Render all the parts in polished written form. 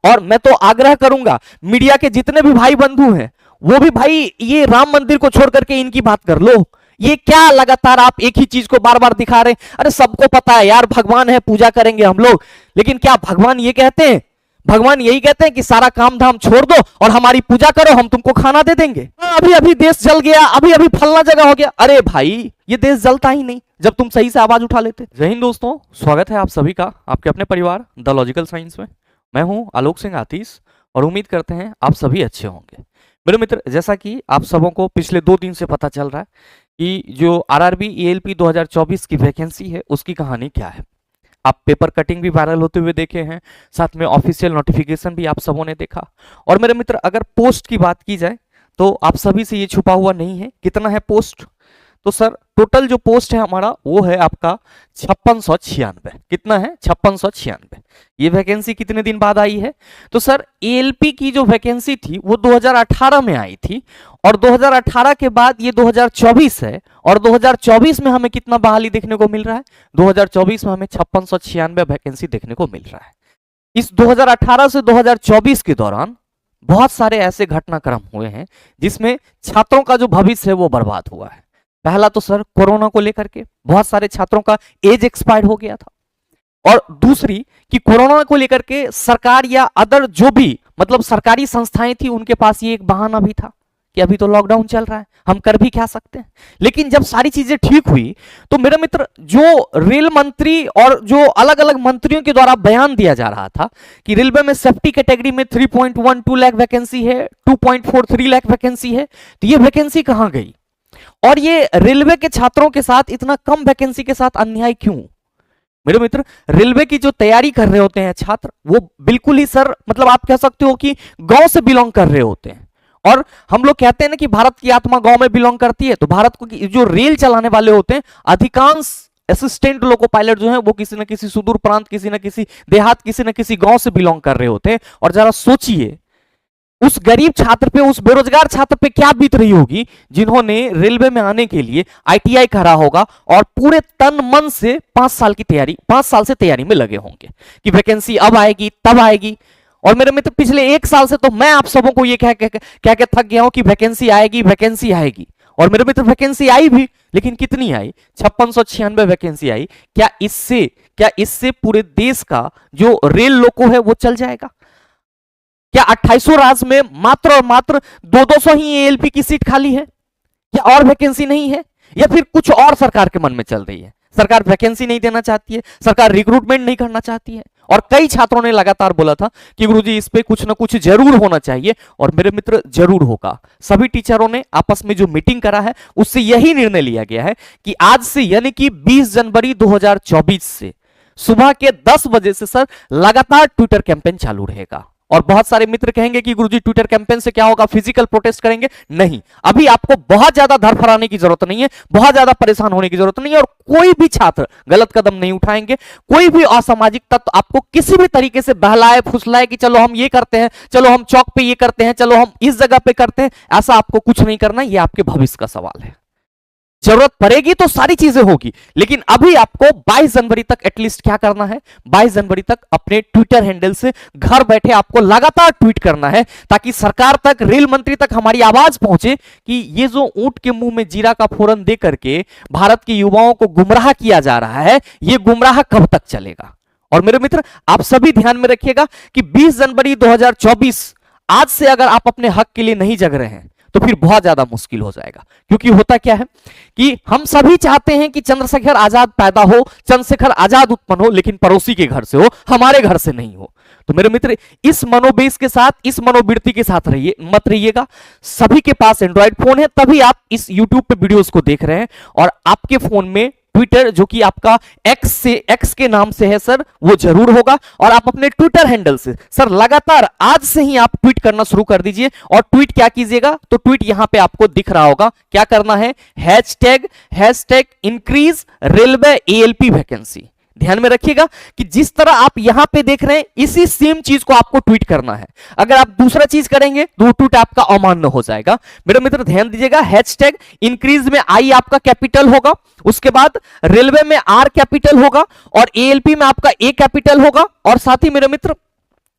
और मैं तो आग्रह करूंगा मीडिया के जितने भी भाई बंधु हैं वो भी भाई ये राम मंदिर को छोड़ करके इनकी बात कर लो। ये क्या लगातार आप एक ही चीज को बार बार दिखा रहे हैं? अरे सबको पता है यार, भगवान है, पूजा करेंगे हम लोग, लेकिन क्या भगवान ये कहते हैं? भगवान यही कहते हैं कि सारा काम धाम छोड़ दो और हमारी पूजा करो, हम तुमको खाना दे देंगे। अभी अभी देश जल गया, अभी अभी फलना जगह हो गया। अरे भाई ये देश जलता ही नहीं जब तुम सही से आवाज उठा लेते। जय हिंद दोस्तों, स्वागत है आप सभी का आपके अपने परिवार द लॉजिकल साइंस में। मैं हूं आलोक सिंह आतीश और उम्मीद करते हैं आप सभी अच्छे होंगे। मेरे मित्र, जैसा कि आप सबों को पिछले 2 दिन से पता चल रहा है कि जो आरआरबी ईएलपी 2024 की वैकेंसी है उसकी कहानी क्या है। आप पेपर कटिंग भी वायरल होते हुए देखे हैं, साथ में ऑफिशियल नोटिफिकेशन भी आप सबों ने देखा। और मेरे मित्र, अगर पोस्ट की बात की जाए तो आप सभी से ये छुपा हुआ नहीं है। कितना है पोस्ट? तो सर टोटल जो पोस्ट है हमारा वो है आपका 5696। कितना है? 5696। ये वैकेंसी कितने दिन बाद आई है? तो सर एएलपी की जो वैकेंसी थी वो 2018 में आई थी और 2018 के बाद ये 2024 है। और 2024 में हमें कितना बहाली देखने को मिल रहा है? 2024 में हमें 5696 वैकेंसी देखने को मिल रहा है। इस 2018 से 2024 के दौरान बहुत सारे ऐसे घटनाक्रम हुए हैं जिसमें छात्रों का जो भविष्य है वो बर्बाद हुआ है। पहला तो सर कोरोना को लेकर के बहुत सारे छात्रों का एज एक्सपायर्ड हो गया था, और दूसरी कि कोरोना को लेकर के सरकार या अदर जो भी मतलब सरकारी संस्थाएं थी उनके पास ये एक बहाना भी था कि अभी तो लॉकडाउन चल रहा है, हम कर भी क्या सकते हैं। लेकिन जब सारी चीजें ठीक हुई तो मेरे मित्र, जो रेल मंत्री और जो अलग अलग मंत्रियों के द्वारा बयान दिया जा रहा था कि रेलवे में सेफ्टी कैटेगरी में 3.12 लाख वैकेंसी है, 2.43 लाख वैकेंसी है, तो ये वैकेंसी कहां गई? और ये रेलवे के छात्रों के साथ इतना कम वैकेंसी के साथ अन्याय क्यों? मेरे मित्र, रेलवे की जो तैयारी कर रहे होते हैं छात्र, वो बिल्कुल ही सर मतलब आप कह सकते हो कि गांव से बिलोंग कर रहे होते हैं। और हम लोग कहते हैं ना कि भारत की आत्मा गांव में बिलोंग करती है, तो भारत को जो रेल चलाने वाले होते हैं अधिकांश असिस्टेंट लोको पायलट जो हैं वो किसी न किसी सुदूर प्रांत, किसी न किसी देहात, किसी न किसी गांव से बिलोंग कर रहे होते हैं। और जरा सोचिए उस गरीब छात्र पे, उस बेरोजगार छात्र पे क्या बीत रही होगी जिन्होंने रेलवे में आने के लिए आईटीआई करा होगा और पूरे तन मन से 5 साल से तैयारी में लगे होंगे कि वैकेंसी अब आएगी तब आएगी। और मेरे मित्र, पिछले 1 साल से तो मैं आप सबों को ये कह के थक गया हूं कि वैकेंसी आएगी, वैकेंसी आएगी। और मेरे मित्र, वैकेंसी आई भी, लेकिन कितनी आई? 5696 वैकेंसी आई। क्या इससे पूरे देश का जो रेल लोको है वो चल जाएगा? क्या 2800 राज्य में मात्र और मात्र 200 ही एएलपी की सीट खाली है? क्या और वैकेंसी नहीं है? या फिर कुछ और सरकार के मन में चल रही है? सरकार वैकेंसी नहीं देना चाहती है, सरकार रिक्रूटमेंट नहीं करना चाहती है। और कई छात्रों ने लगातार बोला था कि गुरुजी इस पे कुछ ना कुछ जरूर होना चाहिए, और मेरे मित्र जरूर होगा। सभी टीचरों ने आपस में जो मीटिंग करा है उससे यही निर्णय लिया गया है कि आज से यानी कि 20 जनवरी 2024 से सुबह के 10 बजे से सर लगातार ट्विटर कैंपेन चालू रहेगा। और बहुत सारे मित्र कहेंगे कि गुरुजी ट्विटर कैंपेन से क्या होगा, फिजिकल प्रोटेस्ट करेंगे? नहीं, अभी आपको बहुत ज्यादा धरफराने की जरूरत नहीं है, बहुत ज्यादा परेशान होने की जरूरत नहीं है, और कोई भी छात्र गलत कदम नहीं उठाएंगे। कोई भी असामाजिक तत्व आपको किसी भी तरीके से बहलाए फुसलाए कि चलो हम ये करते हैं, चलो हम चौक पे ये करते हैं, चलो हम इस जगह पे करते हैं, ऐसा आपको कुछ नहीं करना। ये आपके भविष्य का सवाल है। जरूरत पड़ेगी तो सारी चीजें होगी, लेकिन अभी आपको 22 जनवरी तक एटलीस्ट क्या करना है? 22 जनवरी तक अपने ट्विटर हैंडल से घर बैठे आपको लगातार ट्वीट करना है, ताकि सरकार तक, रेल मंत्री तक हमारी आवाज पहुंचे कि ये जो ऊंट के मुंह में जीरा का फोरन दे करके भारत के युवाओं को गुमराह किया जा रहा है, ये गुमराह कब तक चलेगा? और मेरे मित्र, आप सभी ध्यान में रखिएगा कि 20 जनवरी 2024 आज से अगर आप अपने हक के लिए नहीं जग रहे हैं तो फिर बहुत ज्यादा मुश्किल हो जाएगा। क्योंकि होता क्या है कि हम सभी चाहते हैं कि चंद्रशेखर आजाद पैदा हो, चंद्रशेखर आजाद उत्पन्न हो, लेकिन पड़ोसी के घर से हो, हमारे घर से नहीं हो। तो मेरे मित्र, इस मनोबेस के साथ, इस मनोवृत्ति के साथ मत रहिएगा। सभी के पास एंड्रॉइड फोन है, तभी आप इस यूट्यूब पे वीडियोस को देख रहे हैं, और आपके फोन में ट्विटर जो कि आपका एक्स के नाम से है सर, वो जरूर होगा। और आप अपने ट्विटर हैंडल से सर लगातार आज से ही आप ट्वीट करना शुरू कर दीजिए। और ट्वीट क्या कीजिएगा? तो ट्वीट यहां पे आपको दिख रहा होगा, क्या करना है? Hashtag increase railway ALP vacancy. ध्यान में रखिएगा कि जिस तरह आप यहां पे देख रहे हैं इसी सेम चीज को आपको ट्वीट करना है। अगर आप दूसरा चीज करेंगे तो वो ट्वीट आपका अमान्य हो जाएगा। मेरे मित्र ध्यान दीजिएगा, हैशटैग इंक्रीज में आई आपका कैपिटल होगा, उसके बाद रेलवे में आर कैपिटल होगा, और एएलपी में आपका ए कैपिटल होगा, और साथ ही मेरे मित्र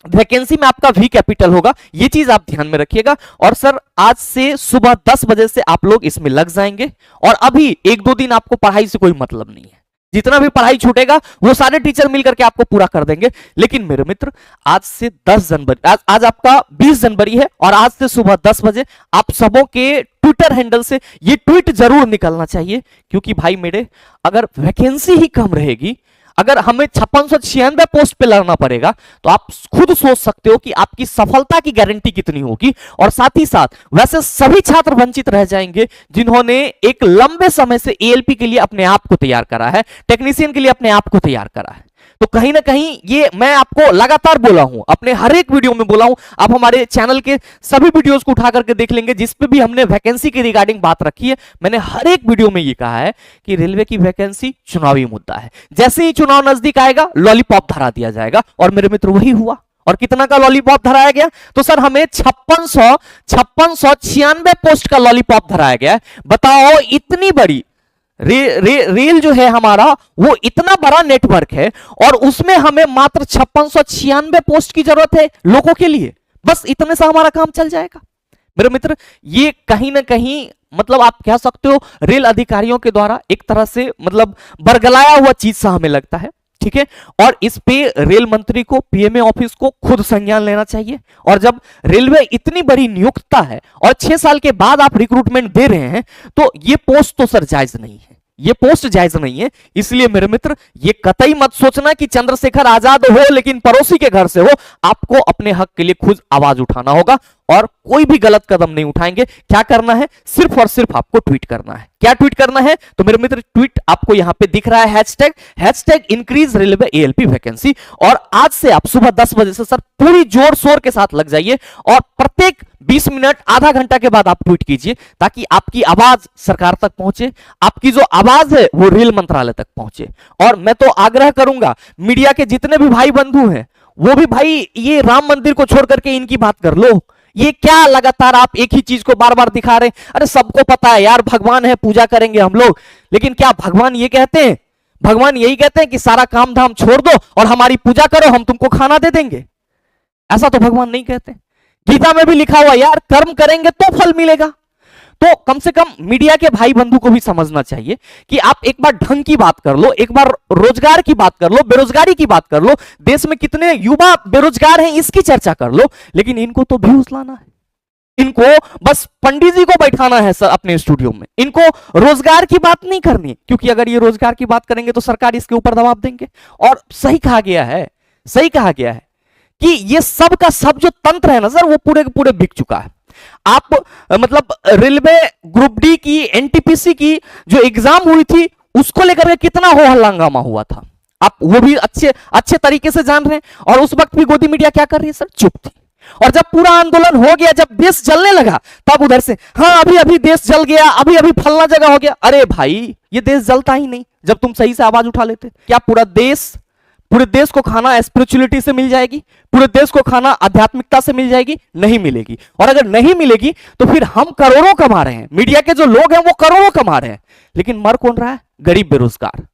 वैकेंसी में आपका वी कैपिटल होगा, ये चीज आप ध्यान में रखिएगा। और सर आज से सुबह 10 बजे से आप लोग इसमें लग जाएंगे और अभी 1-2 दिन आपको पढ़ाई से कोई मतलब नहीं है, जितना भी पढ़ाई छूटेगा वो सारे टीचर मिलकर के आपको पूरा कर देंगे। लेकिन मेरे मित्र आज से 10 जनवरी, आज आपका 20 जनवरी है और आज से सुबह 10 बजे आप सबों के ट्विटर हैंडल से ये ट्वीट जरूर निकलना चाहिए, क्योंकि भाई मेरे अगर वैकेंसी ही कम रहेगी, अगर हमें 5696 पोस्ट पे लड़ना पड़ेगा, तो आप खुद सोच सकते हो कि आपकी सफलता की गारंटी कितनी होगी। और साथ ही साथ वैसे सभी छात्र वंचित रह जाएंगे जिन्होंने एक लंबे समय से एएलपी के लिए अपने आप को तैयार करा है, टेक्नीशियन के लिए अपने आप को तैयार करा है। तो कहीं ना कहीं ये मैं आपको लगातार बोला हूं, अपने हर एक वीडियो में बोला हूं, आप हमारे चैनल के सभी वीडियोस को उठा करके देख लेंगे जिस पे भी हमने वैकेंसी के रिगार्डिंग बात रखी है। मैंने हर एक वीडियो में ये कहा है कि रेलवे की वैकेंसी चुनावी मुद्दा है, जैसे ही चुनाव नजदीक आएगा लॉलीपॉप धरा दिया जाएगा। और मेरे मित्र वही हुआ। और कितना का लॉलीपॉप धराया गया? तो सर हमें 5696 पोस्ट का लॉलीपॉप धराया गया। बताओ इतनी बड़ी रेल जो है हमारा, वो इतना बड़ा नेटवर्क है और उसमें हमें मात्र 5696 पोस्ट की जरूरत है लोगों के लिए, बस इतने से हमारा काम चल जाएगा। मेरे मित्र ये कहीं ना कहीं मतलब आप कह सकते हो रेल अधिकारियों के द्वारा एक तरह से मतलब बरगलाया हुआ चीज सा हमें लगता है, ठीक है। और इस पे रेल मंत्री को, पीएमए ऑफिस को खुद संज्ञान लेना चाहिए। और जब रेलवे इतनी बड़ी नियुक्तता है और 6 साल के बाद आप रिक्रूटमेंट दे रहे हैं, तो ये पोस्ट तो सर जायज नहीं है, ये पोस्ट जायज नहीं है। इसलिए मेरे मित्र ये कतई मत सोचना कि चंद्रशेखर आजाद हो लेकिन पड़ोसी के घर से हो, आपको अपने हक के लिए खुद आवाज उठाना होगा और कोई भी गलत कदम नहीं उठाएंगे। क्या करना है? सिर्फ और सिर्फ आपको ट्वीट करना है। क्या ट्वीट करना है? तो मेरे मित्र ट्वीट आपको यहां पे दिख रहा है, hashtag increase railway ALP vacancy. और आज से आप सुबह 10 बजे से सर पूरी जोर शोर के साथ लग जाइए और प्रत्येक 20 मिनट आधा घंटा के बाद आप ट्वीट कीजिए, ताकि आपकी आवाज सरकार तक पहुंचे, आपकी जो आवाज है वो रेल मंत्रालय तक पहुंचे। और मैं तो आग्रह करूंगा मीडिया के जितने भी भाई बंधु हैं, वो भी भाई ये राम मंदिर को छोड़ करके इनकी बात कर लो। ये क्या लगातार आप एक ही चीज को बार बार दिखा रहे हैं? अरे सबको पता है यार, भगवान है, पूजा करेंगे हम लोग, लेकिन क्या भगवान ये कहते हैं? भगवान यही कहते हैं कि सारा काम धाम छोड़ दो और हमारी पूजा करो, हम तुमको खाना दे देंगे? ऐसा तो भगवान नहीं कहते। गीता में भी लिखा हुआ यार, कर्म करेंगे तो फल मिलेगा। तो कम से कम मीडिया के भाई बंधु को भी समझना चाहिए कि आप एक बार ढंग की बात कर लो, एक बार रोजगार की बात कर लो, बेरोजगारी की बात कर लो, देश में कितने युवा बेरोजगार हैं इसकी चर्चा कर लो। लेकिन इनको तो व्यूज लाना है, इनको बस पंडित जी को बैठाना है सर अपने स्टूडियो में, इनको रोजगार की बात नहीं करनी, क्योंकि अगर ये रोजगार की बात करेंगे तो सरकार इसके ऊपर दबाव देंगे। और सही कहा गया है, सही कहा गया है कि ये सब का सब जो तंत्र है ना सर, वो पूरे के पूरे बिक चुका है। आप मतलब रेलवे ग्रुप डी की, एनटीपीसी की जो एग्जाम हुई थी उसको लेकर के कितना हो हल्ला हंगामा हुआ था, आप वो भी अच्छे तरीके से जान रहे हैं। और उस वक्त भी गोदी मीडिया क्या कर रही है सर? चुप थी। और जब पूरा आंदोलन हो गया, जब देश जलने लगा, तब उधर से हाँ अभी अभी देश जल गया, अभी अभी फलना जगह हो गया। अरे भाई ये देश जलता ही नहीं जब तुम सही से आवाज उठा लेते। क्या पूरे देश को खाना स्पिरिचुअलिटी से मिल जाएगी? पूरे देश को खाना आध्यात्मिकता से मिल जाएगी? नहीं मिलेगी। और अगर नहीं मिलेगी तो फिर हम करोड़ों कमा रहे हैं, मीडिया के जो लोग हैं वो करोड़ों कमा रहे हैं, लेकिन मर कौन रहा है? गरीब बेरोजगार।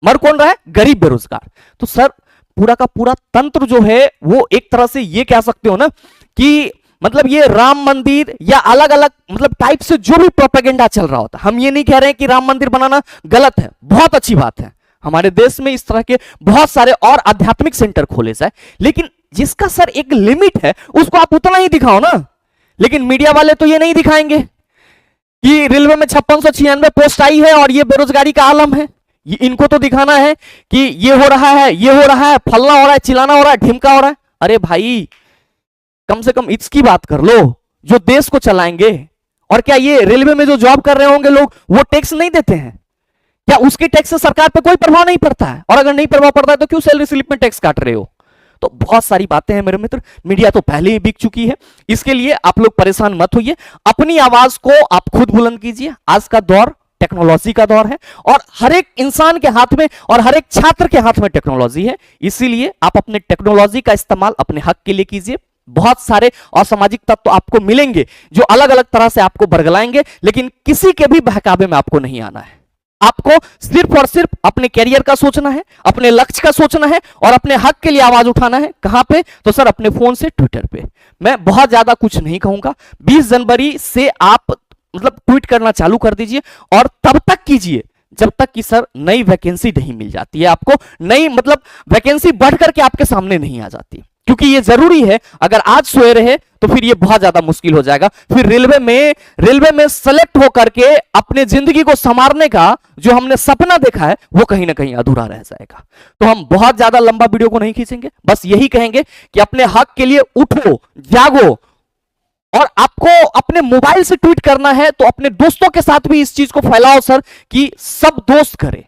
मर कौन रहा है? गरीब बेरोजगार। तो सर पूरा का पूरा तंत्र जो है वो एक तरह से ये कह सकते हो ना कि मतलब ये राम मंदिर या अलग अलग मतलब टाइप से जो भी प्रोपेगेंडा चल रहा होता, हम ये नहीं कह रहे हैं कि राम मंदिर बनाना गलत है, बहुत अच्छी बात है। हमारे देश में इस तरह के बहुत सारे और आध्यात्मिक सेंटर खोले जाए, लेकिन जिसका सर एक लिमिट है उसको आप उतना ही दिखाओ ना। लेकिन मीडिया वाले तो ये नहीं दिखाएंगे कि रेलवे में 5696 पोस्ट आई है और ये बेरोजगारी का आलम है। इनको तो दिखाना है कि ये हो रहा है, ये हो रहा है, फलना हो रहा है, चिल्लाना हो रहा है, ढिमका हो रहा है। अरे भाई कम से कम इसकी बात कर लो जो देश को चलाएंगे। और क्या ये रेलवे में जो जॉब कर रहे होंगे लोग वो टैक्स नहीं देते हैं? क्या उसके टैक्स से सरकार पे कोई प्रभाव नहीं पड़ता है? और अगर नहीं प्रभाव पड़ता है तो क्यों सैलरी स्लिप में टैक्स काट रहे हो? तो बहुत सारी बातें हैं मेरे मित्र, मीडिया तो पहले ही बिक चुकी है। इसके लिए आप लोग परेशान मत होइए, अपनी आवाज को आप खुद बुलंद कीजिए। आज का दौर टेक्नोलॉजी का दौर है और हर एक इंसान के हाथ में और हर एक छात्र के हाथ में टेक्नोलॉजी है। इसीलिए आप अपने टेक्नोलॉजी का इस्तेमाल अपने हक के लिए कीजिए। बहुत सारे असामाजिक तत्व आपको मिलेंगे जो अलग अलग तरह से आपको बरगलाएंगे, लेकिन किसी के भी बहकावे में आपको नहीं आना है। आपको सिर्फ और सिर्फ अपने कैरियर का सोचना है, अपने लक्ष्य का सोचना है और अपने हक के लिए आवाज उठाना है। कहां पे? तो सर अपने फोन से ट्विटर पे। मैं बहुत ज्यादा कुछ नहीं कहूंगा। 20 जनवरी से आप मतलब ट्वीट करना चालू कर दीजिए और तब तक कीजिए जब तक कि सर नई वैकेंसी नहीं मिल जाती है आपको, नई मतलब वैकेंसी बढ़ करके आपके सामने नहीं आ जाती, क्योंकि ये जरूरी है। अगर आज सोए रहे तो फिर ये बहुत ज्यादा मुश्किल हो जाएगा। फिर रेलवे में सेलेक्ट होकर के अपने जिंदगी को संवारने का जो हमने सपना देखा है वो कहीं ना कहीं अधूरा रह जाएगा। तो हम बहुत ज्यादा लंबा वीडियो को नहीं खींचेंगे, बस यही कहेंगे कि अपने हक के लिए उठो, जागो। और आपको अपने मोबाइल से ट्वीट करना है तो अपने दोस्तों के साथ भी इस चीज को फैलाओ सर, कि सब दोस्त करें।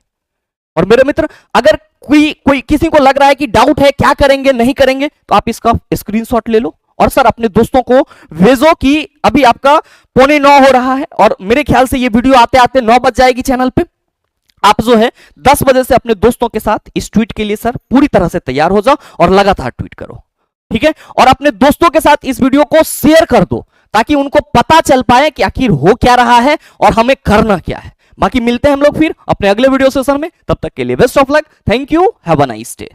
और मेरे मित्र, अगर कोई किसी को लग रहा है कि डाउट है क्या करेंगे नहीं करेंगे, तो आप इसका स्क्रीनशॉट ले लो और सर अपने दोस्तों को भेजो कि अभी आपका 8:45 हो रहा है और मेरे ख्याल से ये वीडियो आते आते 9 बज जाएगी चैनल पे। आप जो है 10 बजे से अपने दोस्तों के साथ इस ट्वीट के लिए सर पूरी तरह से तैयार हो जाओ और लगातार ट्वीट करो, ठीक है। और अपने दोस्तों के साथ इस वीडियो को शेयर कर दो ताकि उनको पता चल पाए कि आखिर हो क्या रहा है और हमें करना क्या है। बाकी मिलते हैं हम लोग फिर अपने अगले वीडियो सेशन में, तब तक के लिए best of luck, thank you, have a nice day.